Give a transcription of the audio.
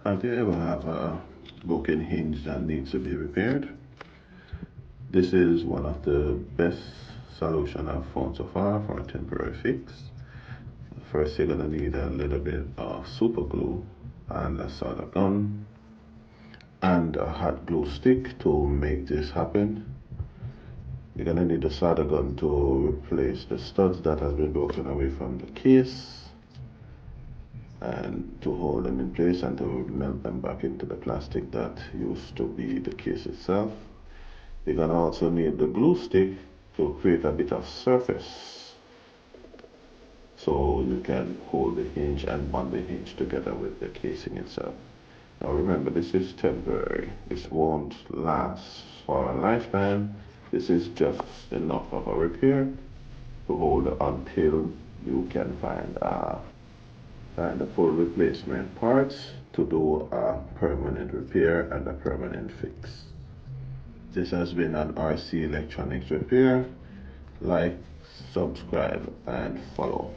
Have you ever have a broken hinge that needs to be repaired? This is one of the best solutions I've found so far for a temporary fix. First, you're gonna need a little bit of super glue and a solder gun and a hot glue stick to make this happen. You're gonna need a solder gun to replace the studs that has been broken away from the case, and to hold them in place and to melt them back into the plastic that used to be the case itself. You're going to also need the glue stick to create a bit of surface so you can hold the hinge and bond the hinge together with the casing itself. Now remember, this is temporary. This won't last for a lifetime. This is just enough of a repair to hold until you can find the full replacement parts to do a permanent repair and a permanent fix. This has been an RC Electronics Repair. Like, subscribe, and follow.